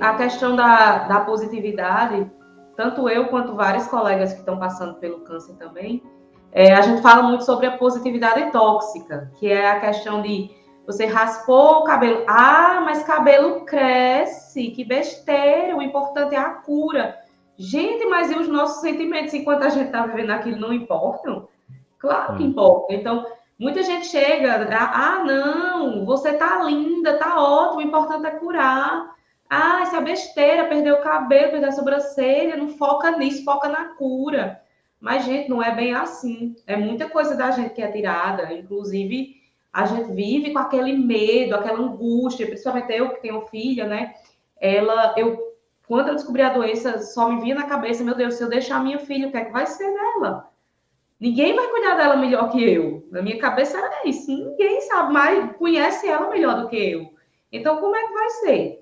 a questão da positividade, tanto eu quanto vários colegas que estão passando pelo câncer também, a gente fala muito sobre a positividade tóxica, que é a questão de você raspou o cabelo. Ah, mas cabelo cresce, que besteira, o importante é a cura. Gente, mas e os nossos sentimentos enquanto a gente está vivendo aquilo não importam? Claro que importa. Então, muita gente chega, não, você tá linda, tá ótimo, o importante é curar. Ah, isso é besteira, perder o cabelo, perder a sobrancelha, não foca nisso, foca na cura. Mas, gente, não é bem assim. É muita coisa da gente que é tirada. Inclusive, a gente vive com aquele medo, aquela angústia, principalmente eu que tenho filha, né? Quando eu descobri a doença, só me vinha na cabeça, meu Deus, se eu deixar a minha filha, o que é que vai ser dela? Ninguém vai cuidar dela melhor que eu. Na minha cabeça era isso. Ninguém sabe mais, conhece ela melhor do que eu. Então, como é que vai ser?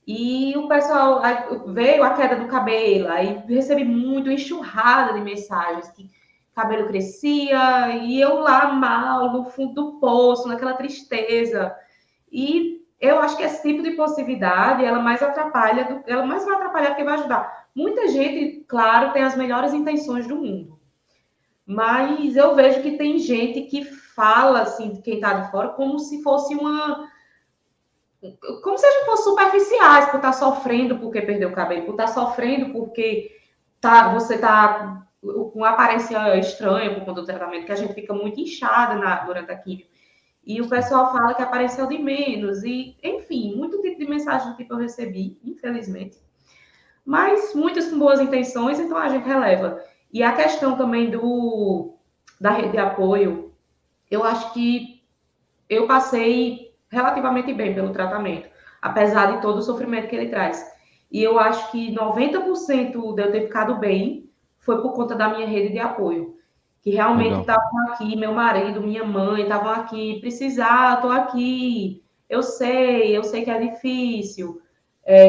E o pessoal veio a queda do cabelo, aí recebi muito enxurrada de mensagens que cabelo crescia e eu lá mal no fundo do poço, naquela tristeza. E eu acho que esse tipo de positividade, ela mais atrapalha, ela mais vai atrapalhar do que vai ajudar. Muita gente, claro, tem as melhores intenções do mundo. Mas eu vejo que tem gente que fala assim de quem está de fora como se fosse como se a gente fosse superficiais por estar sofrendo porque perdeu o cabelo, por estar sofrendo porque você está com uma aparência estranha por conta do tratamento, que a gente fica muito inchada durante a quimio. E o pessoal fala que apareceu de menos. E, enfim, muito tipo de mensagem do tipo eu recebi, infelizmente. Mas muitas com boas intenções, então a gente releva. E a questão também da rede de apoio, eu acho que eu passei relativamente bem pelo tratamento, apesar de todo o sofrimento que ele traz. E eu acho que 90% de eu ter ficado bem foi por conta da minha rede de apoio. Que realmente estavam aqui, meu marido, minha mãe, estavam aqui, precisar, estou aqui, eu sei que é difícil.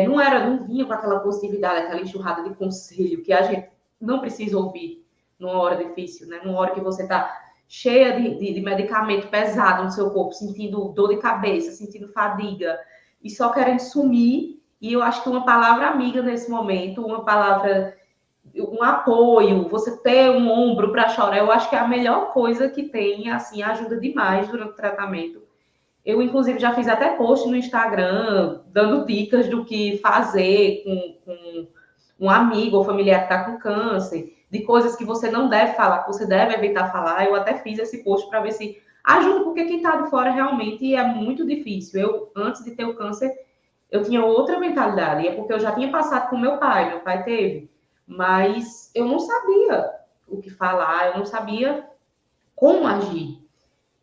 Não vinha com aquela positividade, aquela enxurrada de conselho que a gente não precisa ouvir numa hora difícil, né? Numa hora que você está cheia de medicamento pesado no seu corpo, sentindo dor de cabeça, sentindo fadiga, e só querendo sumir. E eu acho que uma palavra amiga nesse momento, uma palavra, um apoio, você ter um ombro para chorar, eu acho que é a melhor coisa que tem, assim, ajuda demais durante o tratamento. Eu, inclusive, já fiz até post no Instagram, dando dicas do que fazer com um amigo ou familiar que está com câncer, de coisas que você não deve falar, que você deve evitar falar. Eu até fiz esse post para ver se ajuda, porque quem está de fora realmente é muito difícil. Eu, antes de ter o câncer, eu tinha outra mentalidade, é porque eu já tinha passado com meu pai teve, mas eu não sabia o que falar, eu não sabia como agir.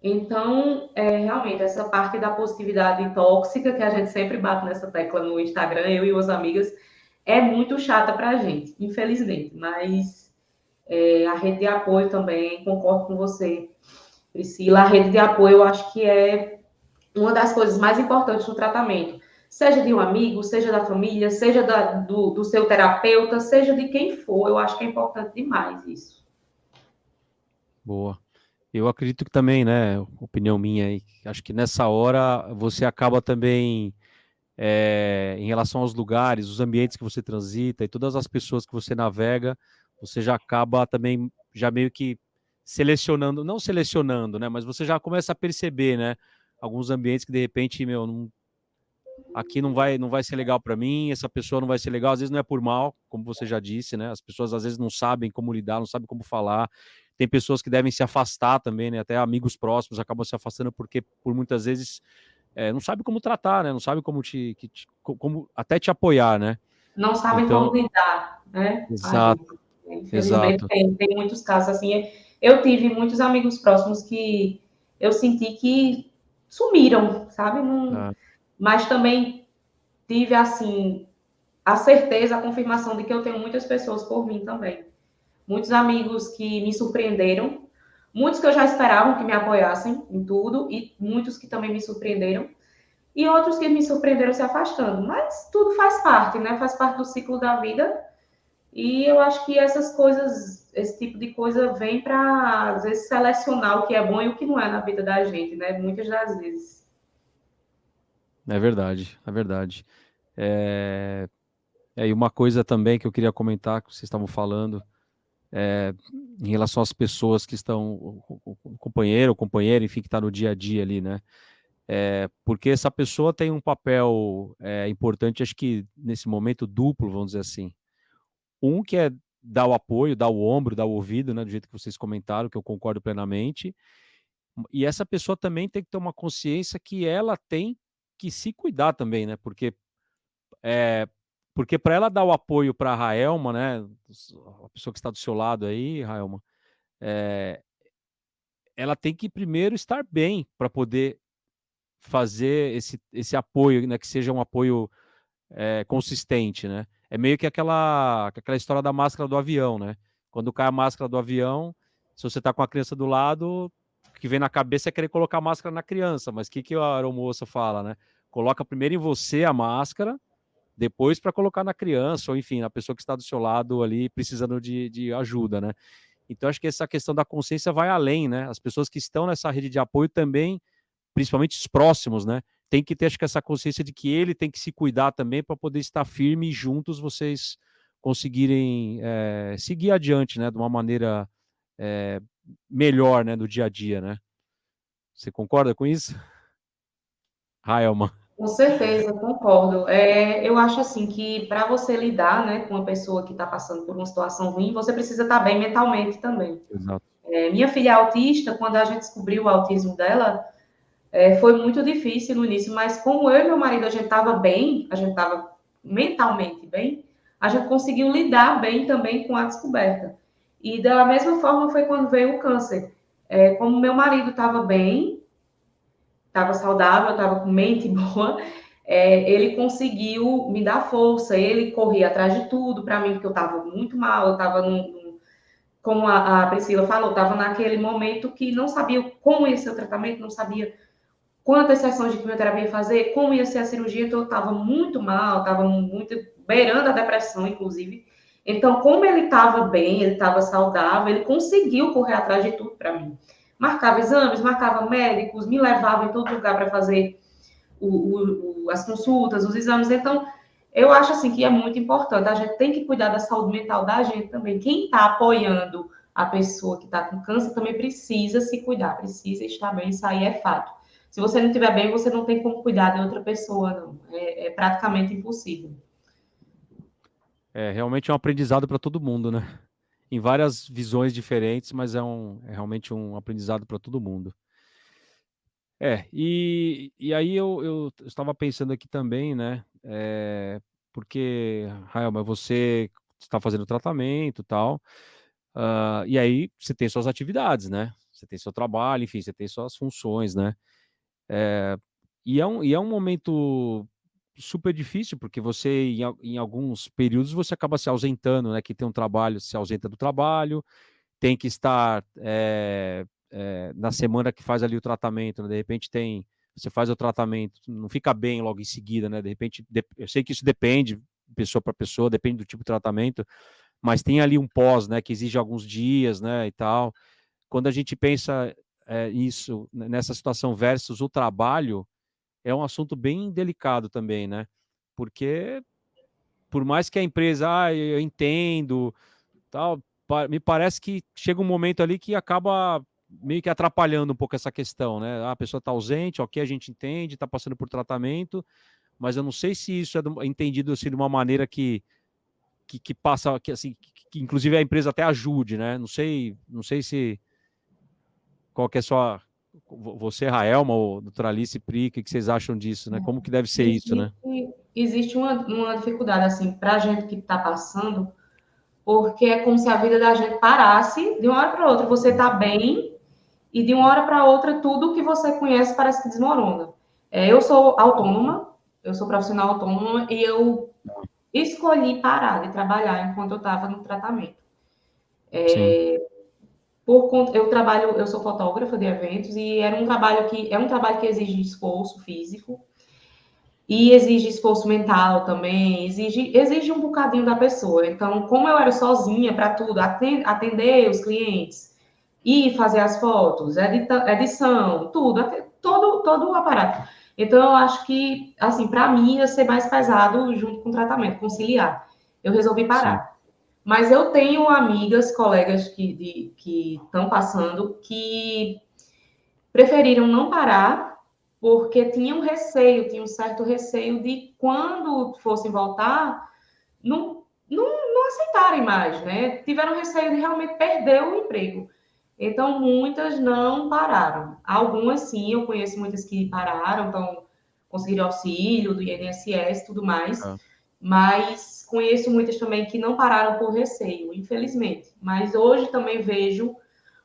Então, realmente, essa parte da positividade tóxica, que a gente sempre bate nessa tecla no Instagram, eu e as amigas, é muito chata para a gente, infelizmente. Mas a rede de apoio também, concordo com você, Priscila. A rede de apoio, eu acho que é uma das coisas mais importantes no tratamento. Seja de um amigo, seja da família, seja do seu terapeuta, seja de quem for. Eu acho que é importante demais isso. Boa. Eu acredito que também, né, opinião minha aí, acho que nessa hora você acaba também, em relação aos lugares, os ambientes que você transita e todas as pessoas que você navega, você já acaba também, já meio que selecionando, não selecionando, né, mas você já começa a perceber, né, alguns ambientes que de repente, meu, aqui não vai ser legal para mim, essa pessoa não vai ser legal, às vezes não é por mal, como você já disse, né, as pessoas às vezes não sabem como lidar, não sabem como falar, tem pessoas que devem se afastar também, né, até amigos próximos acabam se afastando porque por muitas vezes não sabe como tratar, né, não sabe como até te apoiar, né. Não sabem Então, como lidar, né? A exato, gente, infelizmente, exato. tem muitos casos assim. Eu tive muitos amigos próximos que eu senti que sumiram, sabe? Ah, Mas também tive, assim, a certeza, a confirmação de que eu tenho muitas pessoas por mim também. Muitos amigos que me surpreenderam, muitos que eu já esperava que me apoiassem em tudo, e muitos que também me surpreenderam, e outros que me surpreenderam se afastando. Mas tudo faz parte, né? Faz parte do ciclo da vida. E eu acho que essas coisas, esse tipo de coisa vem para, às vezes, selecionar o que é bom e o que não é na vida da gente, né? Muitas das vezes. é verdade, é verdade. E uma coisa também que eu queria comentar, que vocês estavam falando, em relação às pessoas que estão, o companheiro ou companheira, enfim, que está no dia a dia ali, né? Porque essa pessoa tem um papel importante, acho que nesse momento duplo, vamos dizer assim. Um que é dar o apoio, dar o ombro, dar o ouvido, né, do jeito que vocês comentaram, que eu concordo plenamente. E essa pessoa também tem que ter uma consciência que ela tem que se cuidar também, né? Porque para ela dar o apoio para a Raelma, né, a pessoa que está do seu lado aí, Raelma, ela tem que primeiro estar bem para poder fazer esse apoio, né, que seja um apoio consistente, né? É meio que aquela história da máscara do avião, né? Quando cai a máscara do avião, se você tá com a criança do lado, o que vem na cabeça é querer colocar a máscara na criança, mas o que a aeromoça fala, né? Coloca primeiro em você a máscara, depois para colocar na criança, ou enfim, na pessoa que está do seu lado ali precisando de ajuda, né? Então, acho que essa questão da consciência vai além, né? As pessoas que estão nessa rede de apoio também, principalmente os próximos, né? Tem que ter, acho que, essa consciência de que ele tem que se cuidar também para poder estar firme e juntos vocês conseguirem seguir adiante, né? De uma maneira melhor, né? Do dia a dia, né? Você concorda com isso? Raelma. Com certeza, concordo. Eu acho assim que para você lidar, né, com uma pessoa que está passando por uma situação ruim, você precisa estar bem mentalmente também. Exato. Minha filha é autista, quando a gente descobriu o autismo dela, foi muito difícil no início, mas como eu e meu marido, a gente estava bem, a gente estava mentalmente bem, a gente conseguiu lidar bem também com a descoberta. E da mesma forma foi quando veio o câncer. Como meu marido estava bem, estava saudável, estava com mente boa, ele conseguiu me dar força, ele corria atrás de tudo para mim, porque eu estava muito mal, eu estava como a Priscila falou, estava naquele momento que não sabia como ia ser o tratamento, não sabia quantas sessões de quimioterapia fazer, como ia ser a cirurgia, então eu estava muito mal, estava muito beirando a depressão, inclusive. Então, como ele estava bem, ele estava saudável, ele conseguiu correr atrás de tudo para mim. Marcava exames, marcava médicos, me levava em todo lugar para fazer as consultas, os exames. Então, eu acho assim que é muito importante. A gente tem que cuidar da saúde mental da gente também. Quem está apoiando a pessoa que está com câncer também precisa se cuidar, precisa estar bem, isso aí é fato. Se você não estiver bem, você não tem como cuidar de outra pessoa, não. É praticamente impossível. Realmente é um aprendizado para todo mundo, né? Em várias visões diferentes, mas é realmente um aprendizado para todo mundo. E aí eu estava pensando aqui também, né? Porque, Raelma, você está fazendo tratamento e tal, e aí você tem suas atividades, né? Você tem seu trabalho, enfim, você tem suas funções, né? E é um momento super difícil, porque você, em alguns períodos, você acaba se ausentando, né? Que tem um trabalho, se ausenta do trabalho, tem que estar na semana que faz ali o tratamento, né? De repente você faz o tratamento, não fica bem logo em seguida, né? De repente, eu sei que isso depende, pessoa para pessoa, depende do tipo de tratamento, mas tem ali um pós, né? Que exige alguns dias, né? E tal. Quando a gente pensa isso, nessa situação versus o trabalho, é um assunto bem delicado também, né? Porque, por mais que a empresa, eu entendo, tal, me parece que chega um momento ali que acaba meio que atrapalhando um pouco essa questão, né? A pessoa está ausente, ok, a gente entende, está passando por tratamento, mas eu não sei se isso é entendido assim de uma maneira que passa, que assim, que inclusive a empresa até ajude, né? Não sei se qual que é a sua, você, Raelma, ou doutora Alice Pri, o que vocês acham disso, né? Como que deve ser isso, né? Existe uma dificuldade, assim, para a gente que está passando, porque é como se a vida da gente parasse de uma hora para outra. Você está bem e de uma hora para outra tudo que você conhece parece que desmorona. Eu sou autônoma, eu sou profissional autônoma e eu escolhi parar de trabalhar enquanto eu estava no tratamento. Sim. Por conta, eu sou fotógrafa de eventos e é um trabalho que exige esforço físico e exige esforço mental também, exige um bocadinho da pessoa. Então, como eu era sozinha para tudo, atender os clientes e fazer as fotos, edição, tudo, todo o aparato. Então, eu acho que, assim, para mim, ia ser mais pesado junto com o tratamento, conciliar. Eu resolvi Sim. parar. Mas eu tenho amigas, colegas que estão passando, que preferiram não parar, porque tinham receio, tinham um certo receio de quando fossem voltar, não aceitarem mais, né? Tiveram receio de realmente perder o emprego. Então, muitas não pararam. Algumas, sim, eu conheço muitas que pararam, então conseguiram auxílio do INSS e tudo mais, É. mas conheço muitas também que não pararam por receio, infelizmente. Mas hoje também vejo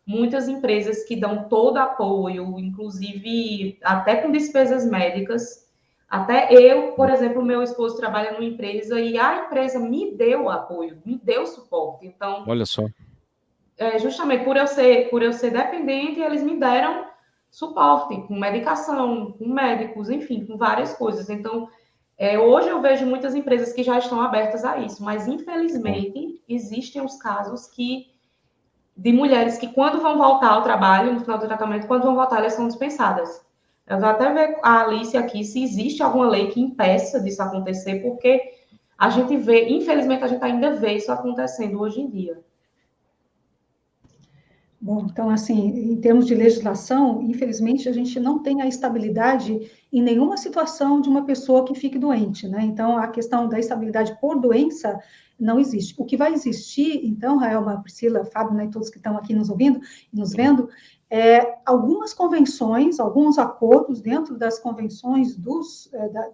muitas empresas que dão todo apoio, inclusive até com despesas médicas. Até eu, por exemplo, meu esposo trabalha numa empresa e a empresa me deu apoio, me deu suporte. Então, Olha só. justamente por eu ser dependente, eles me deram suporte com medicação, com médicos, enfim, com várias coisas. Então, hoje eu vejo muitas empresas que já estão abertas a isso, mas Bom. infelizmente existem os casos de mulheres que, quando vão voltar ao trabalho, no final do tratamento, quando vão voltar, elas são dispensadas. Eu vou até ver a Alice aqui se existe alguma lei que impeça disso acontecer, porque a gente vê, infelizmente, a gente ainda vê isso acontecendo hoje em dia. Bom, então, assim, em termos de legislação, infelizmente, a gente não tem a estabilidade em nenhuma situação de uma pessoa que fique doente, né? Então, a questão da estabilidade por doença não existe. O que vai existir, então, Raelma, Priscila, Fábio, né, todos que estão aqui nos ouvindo e nos vendo, algumas convenções, alguns acordos dentro das convenções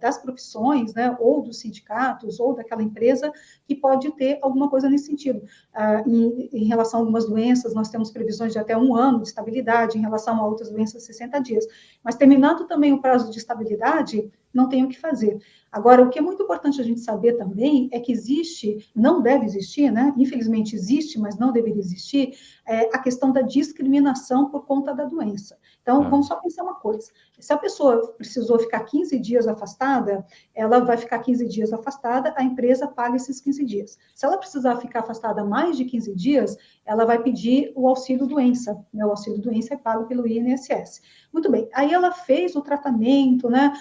das profissões, né, ou dos sindicatos, ou daquela empresa, que pode ter alguma coisa nesse sentido. Em relação a algumas doenças, nós temos previsões de até 1 ano de estabilidade, em relação a outras doenças, 60 dias. Mas terminando também o prazo de estabilidade, não tem o que fazer. Agora, o que é muito importante a gente saber também é que existe, não deve existir, né? Infelizmente existe, mas não deveria existir, a questão da discriminação por conta da doença. Então, vamos só pensar uma coisa. Se a pessoa precisou ficar 15 dias afastada, ela vai ficar 15 dias afastada, a empresa paga esses 15 dias. Se ela precisar ficar afastada mais de 15 dias, ela vai pedir o auxílio-doença, né? O auxílio-doença é pago pelo INSS. Muito bem, aí ela fez o tratamento, né?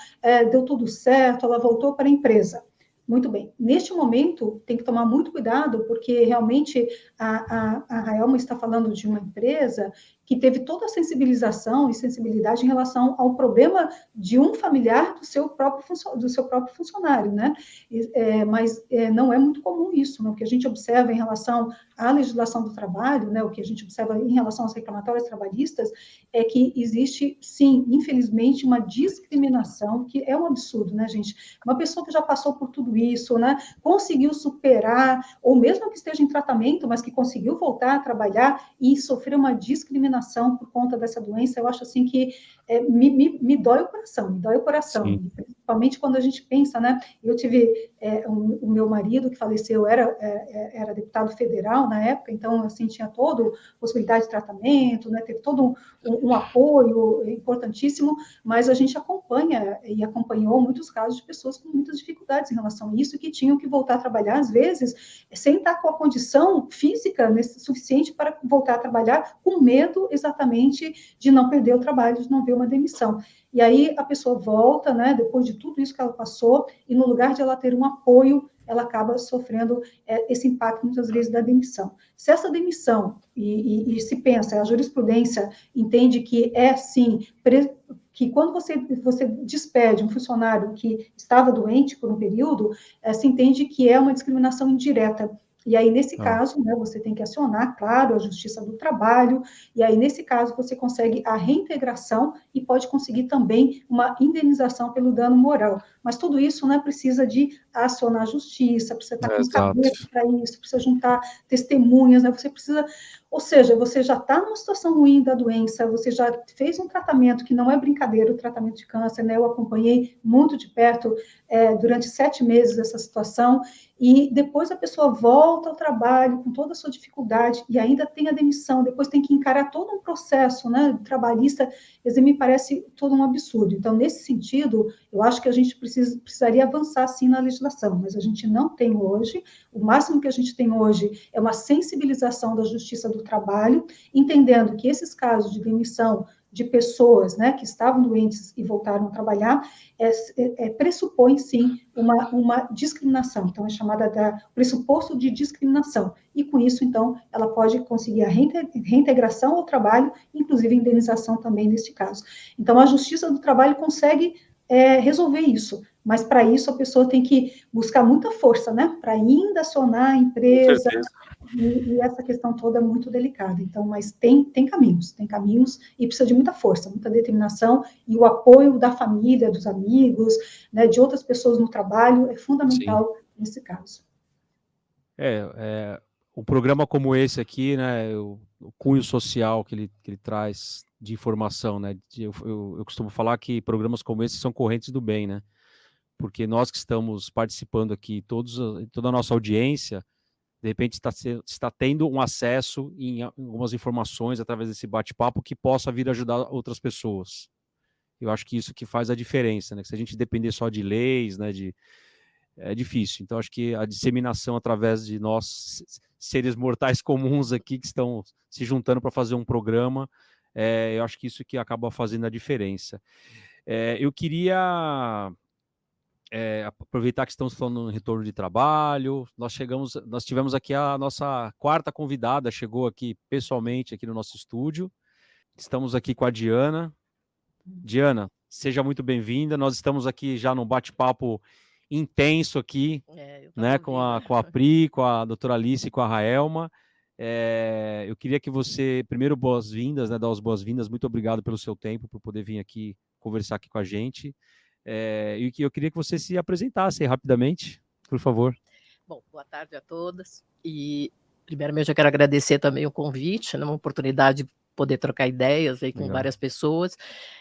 Deu tudo certo, ela voltou para a empresa. Muito bem. Neste momento, tem que tomar muito cuidado, porque realmente a Raelma está falando de uma empresa que teve toda a sensibilização e sensibilidade em relação ao problema de um familiar do seu próprio funcionário, né? Mas não é muito comum isso, né? O que a gente observa em relação à legislação do trabalho, né? O que a gente observa em relação aos reclamatórios trabalhistas é que existe, sim, infelizmente, uma discriminação, que é um absurdo, né, gente? Uma pessoa que já passou por tudo isso, né? Conseguiu superar, ou mesmo que esteja em tratamento, mas que conseguiu voltar a trabalhar e sofrer uma discriminação por conta dessa doença, eu acho assim que me dói o coração, Sim. principalmente quando a gente pensa, né? Eu tive o meu marido que faleceu, era deputado federal na época, então, assim, tinha toda possibilidade de tratamento, né? Teve todo um apoio importantíssimo, mas a gente acompanha e acompanhou muitos casos de pessoas com muitas dificuldades em relação a isso, que tinham que voltar a trabalhar, às vezes, sem estar com a condição física suficiente para voltar a trabalhar, com medo exatamente de não perder o trabalho, de não ver uma demissão. E aí a pessoa volta, né, depois de tudo isso que ela passou, e no lugar de ela ter um apoio, ela acaba sofrendo esse impacto, muitas vezes, da demissão. Se essa demissão, e se pensa, a jurisprudência entende que sim, que quando você despede um funcionário que estava doente por um período, se entende que é uma discriminação indireta. E aí, nesse caso, né, você tem que acionar, claro, a Justiça do Trabalho, e aí, nesse caso, você consegue a reintegração e pode conseguir também uma indenização pelo dano moral. Mas tudo isso, né, precisa de acionar a Justiça, precisa estar com cabeça para isso, precisa juntar testemunhas, né, você precisa... Ou seja, você já está numa situação ruim da doença, você já fez um tratamento que não é brincadeira, o tratamento de câncer, né? Eu acompanhei muito de perto durante 7 meses essa situação, e depois a pessoa volta ao trabalho com toda a sua dificuldade e ainda tem a demissão, depois tem que encarar todo um processo, né, trabalhista, quer dizer, me parece todo um absurdo. Então, nesse sentido, eu acho que a gente precisaria avançar, sim, na legislação, mas a gente não tem hoje. O máximo que a gente tem hoje é uma sensibilização da Justiça do Trabalho, entendendo que esses casos de demissão de pessoas, né, que estavam doentes e voltaram a trabalhar, pressupõe, sim, uma discriminação. Então, é chamada pressuposto de discriminação. E, com isso, então, ela pode conseguir a reintegração ao trabalho, inclusive indenização também neste caso. Então, a Justiça do Trabalho consegue resolver isso, mas para isso a pessoa tem que buscar muita força, né, para ainda acionar a empresa, e essa questão toda é muito delicada. Então, mas tem caminhos e precisa de muita força, muita determinação, e o apoio da família, dos amigos, né, de outras pessoas no trabalho é fundamental nesse caso. Um programa como esse aqui, né, o cunho social que ele traz de informação, né, eu costumo falar que programas como esse são correntes do bem, né, porque nós que estamos participando aqui, toda a nossa audiência, de repente está tendo um acesso em algumas informações através desse bate-papo que possa vir ajudar outras pessoas. Eu acho que isso que faz a diferença, né, que se a gente depender só de leis, né, é difícil. Então, acho que a disseminação através de nós, seres mortais comuns aqui, que estão se juntando para fazer um programa, eu acho que isso que acaba fazendo a diferença. Eu queria aproveitar que estamos falando no retorno de trabalho. Nós tivemos aqui a nossa quarta convidada, chegou aqui pessoalmente aqui no nosso estúdio. Estamos aqui com a Diana. Diana, seja muito bem-vinda. Nós estamos aqui já num bate-papo intenso aqui, né, com a Pri, com a doutora Alice e com a Raelma. Eu queria que você, primeiro, boas-vindas, né, dar as boas-vindas. Muito obrigado pelo seu tempo, por poder vir aqui conversar aqui com a gente. E eu queria que você se apresentasse rapidamente, por favor. Bom, boa tarde a todas. E, primeiramente, eu quero agradecer também o convite, né, uma oportunidade de poder trocar ideias aí com várias pessoas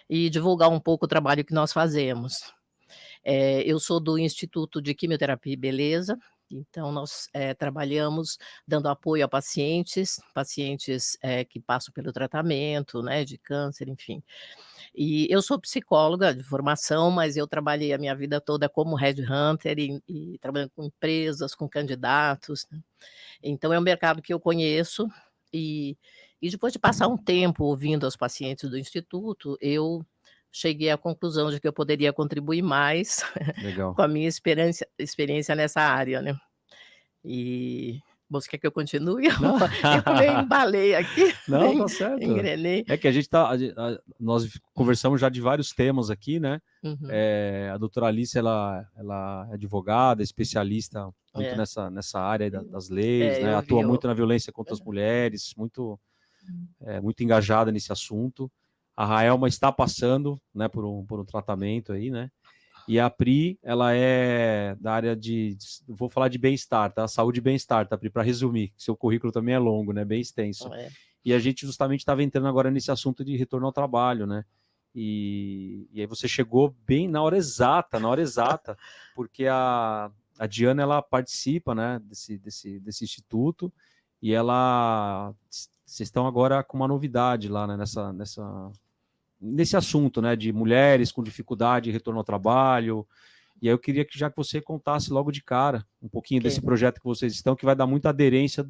e divulgar um pouco o trabalho que nós fazemos. Eu sou do Instituto de Quimioterapia e Beleza, então nós trabalhamos dando apoio a pacientes que passam pelo tratamento, né, de câncer, enfim. E eu sou psicóloga de formação, mas eu trabalhei a minha vida toda como headhunter e trabalhando com empresas, com candidatos, né? Então é um mercado que eu conheço e depois de passar um tempo ouvindo os pacientes do Instituto, eu cheguei à conclusão de que eu poderia contribuir mais com a minha experiência nessa área, né? E você quer que eu continue? Eu meio embalei aqui. Não, tá certo. Engrenei. É que nós conversamos já de vários temas aqui, né? Uhum. A doutora Alice, ela é advogada, especialista muito nessa área das leis, né? Atua muito na violência contra as mulheres, muito engajada nesse assunto. A Raelma está passando, né, por um tratamento aí, né? E a Pri, ela é da área vou falar de bem-estar, tá? Saúde e bem-estar, tá, Pri? Para resumir, seu currículo também é longo, né? Bem extenso. E a gente justamente estava entrando agora nesse assunto de retorno ao trabalho, né? E aí você chegou bem na hora exata, porque a Diana, ela participa, né, desse instituto, e vocês estão agora com uma novidade lá, né, nesse assunto, né, de mulheres com dificuldade de retorno ao trabalho. E aí eu queria que você contasse logo de cara um pouquinho desse projeto que vocês estão, que vai dar muita aderência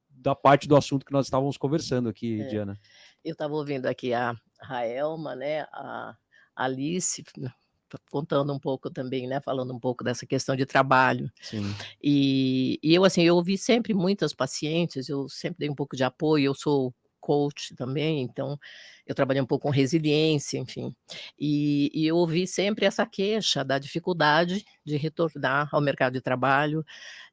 da parte do assunto que nós estávamos conversando aqui, Diana. Eu estava ouvindo aqui a Raelma, né, a Alice, contando um pouco também, né, falando um pouco dessa questão de trabalho. Sim. E eu, assim, eu ouvi sempre muitas pacientes, eu sempre dei um pouco de apoio, eu sou coach também, então eu trabalhei um pouco com resiliência, enfim, e eu ouvi sempre essa queixa da dificuldade de retornar ao mercado de trabalho,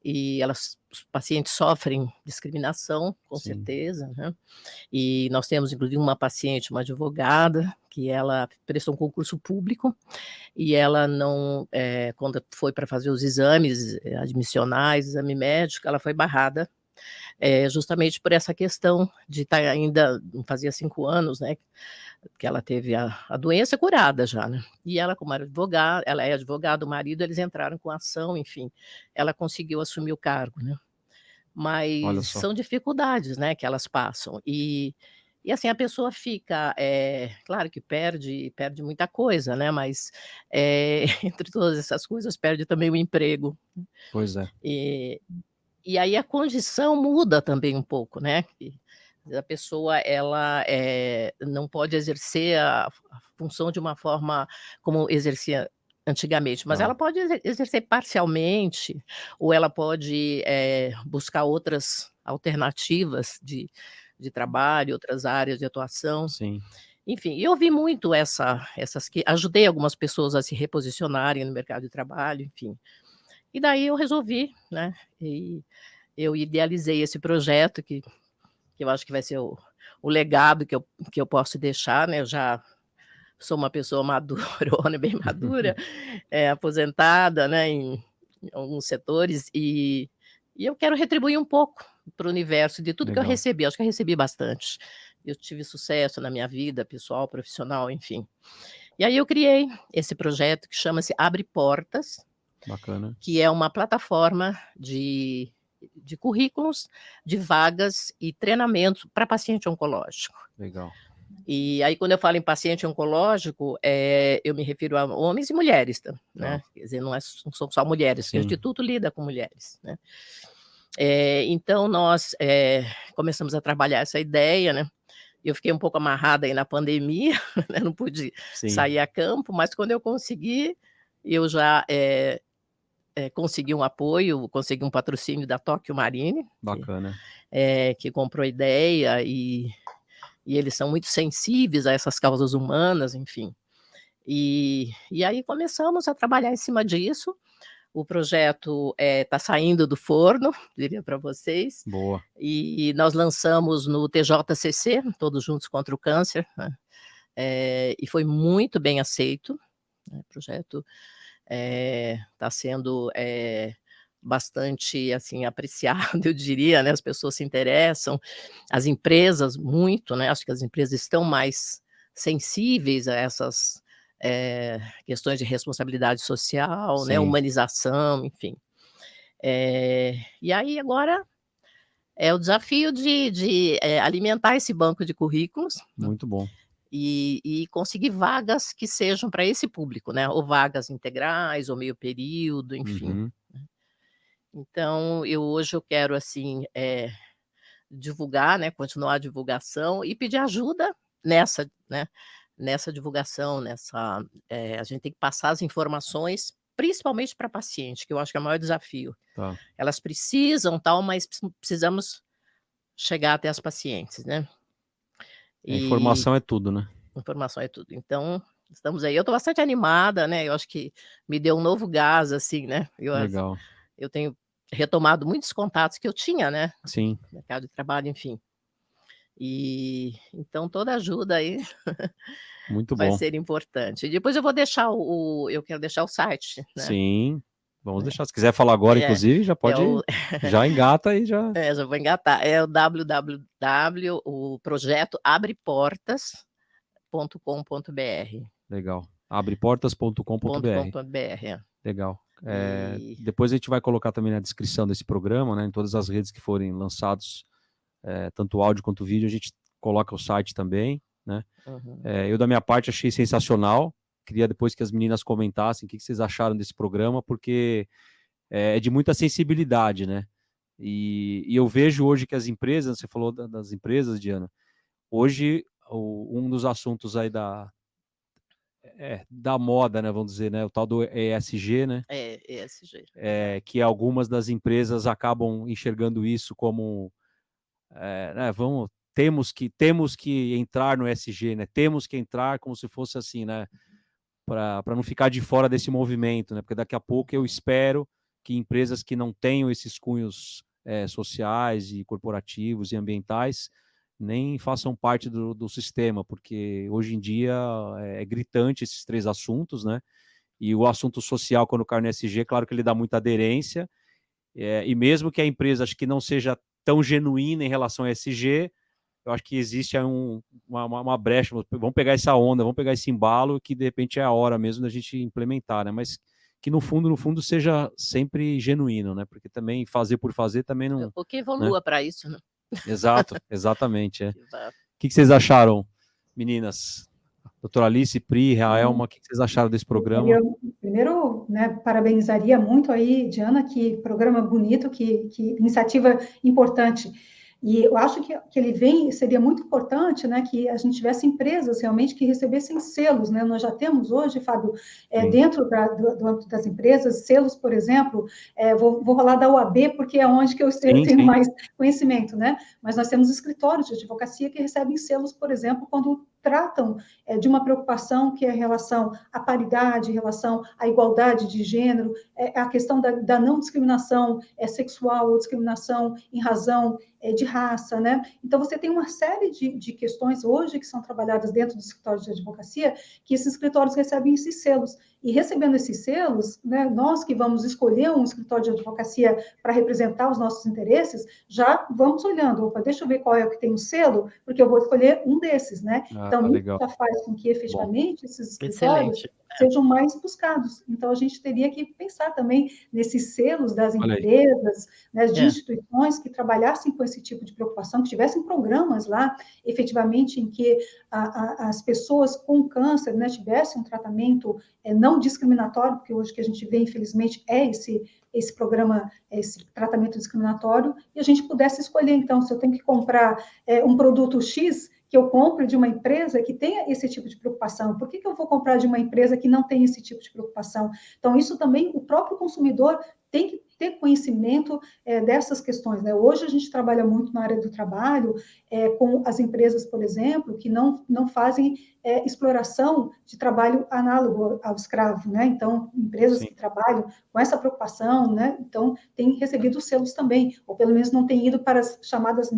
e os pacientes sofrem discriminação, com certeza, né? E nós temos, inclusive, uma paciente, uma advogada, que ela prestou um concurso público, e ela não, quando foi para fazer os exames admissionais, exame médico, ela foi barrada, justamente por essa questão de estar ainda, não fazia 5 anos, né, que ela teve a doença curada já, né, e ela, como era advogada, ela é advogada, o marido, eles entraram com ação, enfim, ela conseguiu assumir o cargo, né, mas são dificuldades, né, que elas passam, e assim, a pessoa fica, claro que perde muita coisa, né, mas, entre todas essas coisas, perde também o emprego. Pois é. E aí a condição muda também um pouco, né, A pessoa ela não pode exercer a função de uma forma como exercia antigamente, mas Tá. ela pode exercer parcialmente, ou ela pode buscar outras alternativas de trabalho, outras áreas de atuação. Sim. Enfim, eu vi muito essas que ajudei algumas pessoas a se reposicionarem no mercado de trabalho, enfim. E daí eu resolvi, né, e eu idealizei esse projeto que eu acho que vai ser o legado que eu posso deixar, né, eu já sou uma pessoa madurona, bem madura, aposentada, né, em alguns setores, e eu quero retribuir um pouco para o universo de tudo que eu Legal. recebi, acho que eu recebi bastante. Eu tive sucesso na minha vida pessoal, profissional, enfim. E aí eu criei esse projeto que chama-se Abre Portas, Bacana. que é uma plataforma de currículos, de vagas e treinamento para paciente oncológico. Legal. E aí, quando eu falo em paciente oncológico, eu me refiro a homens e mulheres, né? Quer dizer, não são só mulheres, porque o Sim. Instituto lida com mulheres, né? Então, nós começamos a trabalhar essa ideia, né? Eu fiquei um pouco amarrada aí na pandemia, né? Não pude Sim. sair a campo, mas quando eu consegui, eu já consegui um apoio, consegui um patrocínio da Tóquio Marine, Bacana. que comprou a ideia, e eles são muito sensíveis a essas causas humanas, enfim. E aí começamos a trabalhar em cima disso. O projeto está saindo do forno, diria para vocês. Boa. E nós lançamos no TJCC, Todos Juntos contra o Câncer, né? E foi muito bem aceito, né? O projeto está sendo bastante assim apreciado, eu diria, né? As pessoas se interessam, as empresas muito, né? Acho que as empresas estão mais sensíveis a essas questões de responsabilidade social, né? Humanização, enfim. E aí agora é o desafio de alimentar esse banco de currículos. Muito bom. E conseguir vagas que sejam para esse público, né? Ou vagas integrais, ou meio período, enfim. Uhum. Então, hoje eu quero, assim, divulgar, né? Continuar a divulgação e pedir ajuda nessa, né? Nessa divulgação, a gente tem que passar as informações, principalmente para paciente, que eu acho que é o maior desafio. Tá. Elas precisam, tal, mas precisamos chegar até as pacientes, né? Informação é tudo, né? Informação é tudo. Então, estamos aí. Eu estou bastante animada, né? Eu acho que me deu um novo gás, assim, né? Legal. Eu tenho retomado muitos contatos que eu tinha, né? Sim. No mercado de trabalho, enfim. E então toda ajuda aí Muito vai bom. ser importante. E depois eu vou deixar eu quero deixar o site, né? Sim. Vamos deixar. Se quiser falar agora, inclusive, já pode. Já engata aí, já. Já vou engatar. É o www, o projeto abreportas.com.br. Legal. Abreportas.com.br. Legal. Depois a gente vai colocar também na descrição desse programa, né? Em todas as redes que forem lançados, tanto áudio quanto vídeo, a gente coloca o site também, né? Uhum. Eu, da minha parte, achei sensacional. Queria depois que as meninas comentassem o que vocês acharam desse programa, porque é de muita sensibilidade, né? E eu vejo hoje que as empresas, você falou das empresas, Diana, hoje um dos assuntos aí da moda, né, vamos dizer, né, o tal do ESG, né? ESG. Que algumas das empresas acabam enxergando isso como, né, temos que entrar no ESG, né? Temos que entrar como se fosse assim, né? Para não ficar de fora desse movimento, né? Porque daqui a pouco eu espero que empresas que não tenham esses cunhos sociais e corporativos e ambientais nem façam parte do sistema, porque hoje em dia é gritante esses três assuntos, né? E o assunto social, quando cai no ESG, claro que ele dá muita aderência, e mesmo que a empresa acho que não seja tão genuína em relação a ESG, eu acho que existe uma brecha, vamos pegar essa onda, vamos pegar esse embalo, que de repente é a hora mesmo da gente implementar, né? Mas que no fundo seja sempre genuíno, né? Porque também fazer por fazer também não... O que evolua, né? Para isso, né? Exato, exatamente. O que vocês acharam, meninas? Doutora Alice, Pri, Raelma, o que vocês acharam desse programa? Eu, primeiro, né, parabenizaria muito aí, Diana, que programa bonito, que iniciativa importante. E eu acho que ele vem, seria muito importante, né, que a gente tivesse empresas realmente que recebessem selos, né? Nós já temos hoje, Fábio, dentro do âmbito das empresas, selos, por exemplo, vou falar da OAB, porque é onde que eu tenho mais conhecimento, né? Mas nós temos escritórios de advocacia que recebem selos, por exemplo, quando tratam de uma preocupação que é em relação à paridade, em relação à igualdade de gênero, a questão da não discriminação sexual ou discriminação em razão de raça, né? Então, você tem uma série de questões hoje que são trabalhadas dentro do escritório de advocacia, que esses escritórios recebem esses selos. E recebendo esses selos, né, nós que vamos escolher um escritório de advocacia para representar os nossos interesses, já vamos olhando, opa, deixa eu ver qual é o que tem o selo, porque eu vou escolher um desses, né? Então, isso já faz com que, efetivamente, esses escritórios sejam mais buscados. Então, a gente teria que pensar também nesses selos das empresas, né, de instituições que trabalhassem com esse tipo de preocupação, que tivessem programas lá, efetivamente, em que as pessoas com câncer, né, tivessem um tratamento não discriminatório, porque hoje que a gente vê, infelizmente, esse programa, esse tratamento discriminatório, e a gente pudesse escolher, então, se eu tenho que comprar um produto X, que eu compre de uma empresa que tenha esse tipo de preocupação. Por que eu vou comprar de uma empresa que não tem esse tipo de preocupação? Então, isso também, o próprio consumidor tem que ter conhecimento dessas questões, né? Hoje a gente trabalha muito na área do trabalho com as empresas, por exemplo, que não fazem exploração de trabalho análogo ao escravo, né? Então, empresas que trabalham com essa preocupação, né? Então, têm recebido selos também, ou pelo menos não têm ido para as chamadas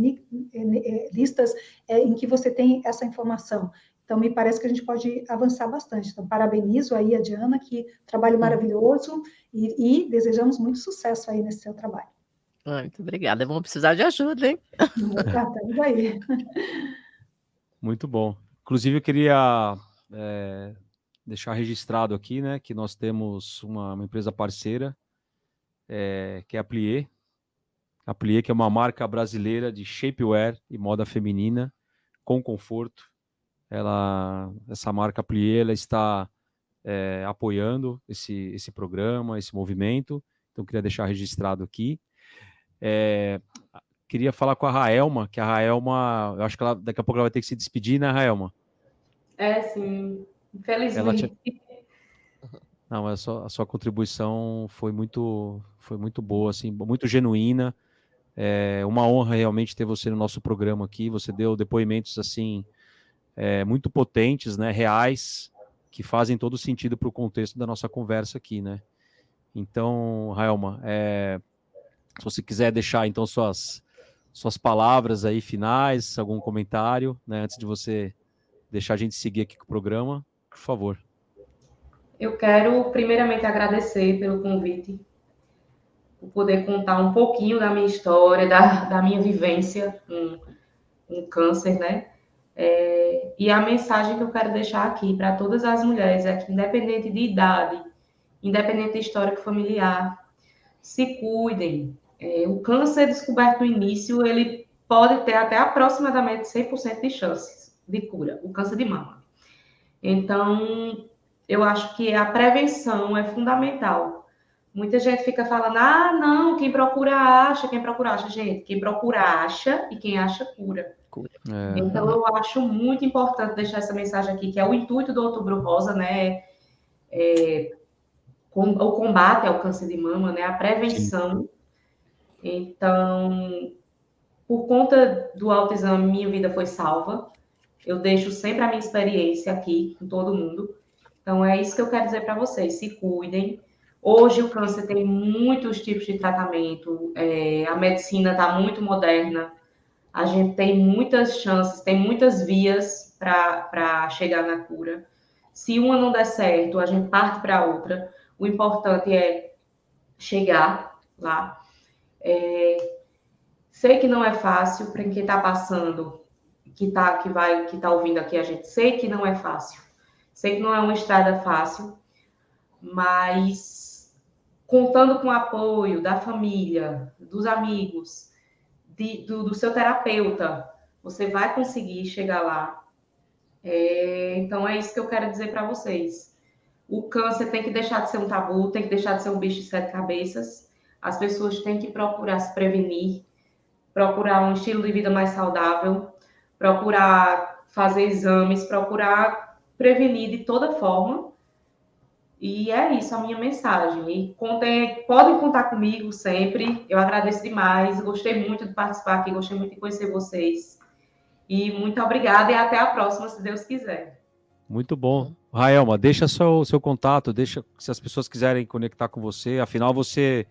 listas em que você tem essa informação. Então, me parece que a gente pode avançar bastante. Então, parabenizo aí a Diana, que trabalho maravilhoso, e desejamos muito sucesso aí nesse seu trabalho. Muito obrigada. Vamos precisar de ajuda, hein? Estamos aí. Muito bom. Inclusive, eu queria deixar registrado aqui, né, que nós temos uma empresa parceira, que é a Plié. A Plié, que é uma marca brasileira de shapewear e moda feminina, com conforto. Essa marca Plié, ela está apoiando esse programa, esse movimento. Então, queria deixar registrado aqui. Queria falar com a Raelma, que a Raelma, eu acho que daqui a pouco ela vai ter que se despedir, né, Raelma? Sim, infelizmente. Não, a sua contribuição foi muito boa, assim, muito genuína. É uma honra realmente ter você no nosso programa aqui. Você deu depoimentos assim muito potentes, né, reais, que fazem todo sentido para o contexto da nossa conversa aqui, né? Então, Raelma, se você quiser deixar então suas palavras aí finais, algum comentário, né, antes de você deixar a gente seguir aqui com o programa, por favor. Eu quero primeiramente agradecer pelo convite, por poder contar um pouquinho da minha história, da minha vivência com câncer, né? E a mensagem que eu quero deixar aqui para todas as mulheres é que, independente de idade, independente de histórico familiar, se cuidem. O câncer descoberto no início, ele pode ter até aproximadamente 100% de chances de cura, o câncer de mama. Então, eu acho que a prevenção é fundamental. Muita gente fica falando, não, quem procura acha. Gente, quem procura acha e quem acha cura. Então, eu acho muito importante deixar essa mensagem aqui, que é o intuito do Outubro Rosa, né? O combate ao câncer de mama, né? A prevenção. Sim. Então, por conta do autoexame, minha vida foi salva. Eu deixo sempre a minha experiência aqui com todo mundo. Então, é isso que eu quero dizer para vocês. Se cuidem. Hoje, o câncer tem muitos tipos de tratamento. A medicina está muito moderna. A gente tem muitas chances, tem muitas vias para chegar na cura. Se uma não der certo, a gente parte para outra. O importante é chegar lá. Sei que não é fácil para quem está passando, que está ouvindo aqui a gente. Sei que não é fácil. Sei que não é uma estrada fácil, mas contando com o apoio da família, dos amigos, do seu terapeuta, você vai conseguir chegar lá. Então, é isso que eu quero dizer para vocês. O câncer tem que deixar de ser um tabu, tem que deixar de ser um bicho de 7 cabeças. As pessoas têm que procurar se prevenir, procurar um estilo de vida mais saudável, procurar fazer exames, procurar prevenir de toda forma. E é isso a minha mensagem. E podem contar comigo sempre. Eu agradeço demais. Gostei muito de participar aqui, gostei muito de conhecer vocês. E muito obrigada e até a próxima, se Deus quiser. Muito bom. Raelma, deixa seu contato, deixa se as pessoas quiserem conectar com você. Afinal, você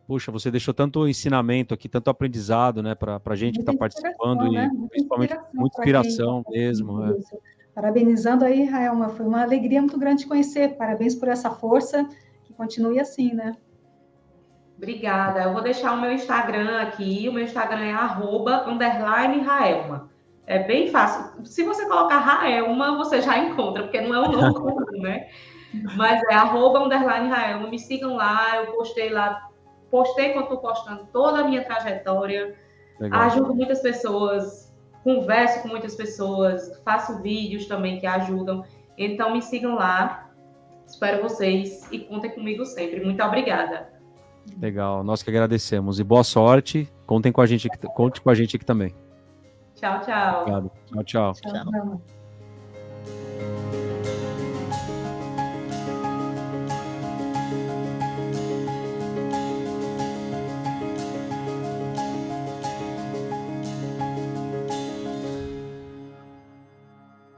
puxa, você deixou tanto ensinamento aqui, tanto aprendizado, né, para a gente que está participando, né? e principalmente muita inspiração mesmo. Parabenizando aí, Raelma, foi uma alegria muito grande te conhecer. Parabéns por essa força, que continue assim, né? Obrigada. Eu vou deixar o meu Instagram aqui. O meu Instagram é @_Raelma. É bem fácil. Se você colocar Raelma, você já encontra, porque não é um nome comum, né? Mas é @_Raelma. Me sigam lá. Eu postei lá. Postei quando estou postando toda a minha trajetória. Legal. Ajudo muitas pessoas. Converso com muitas pessoas. Faço vídeos também que ajudam. Então, me sigam lá. Espero vocês e contem comigo sempre. Muito obrigada. Legal, nós que agradecemos. E boa sorte. Conte com a gente aqui também. Tchau, tchau. Obrigado. Tchau. Tchau.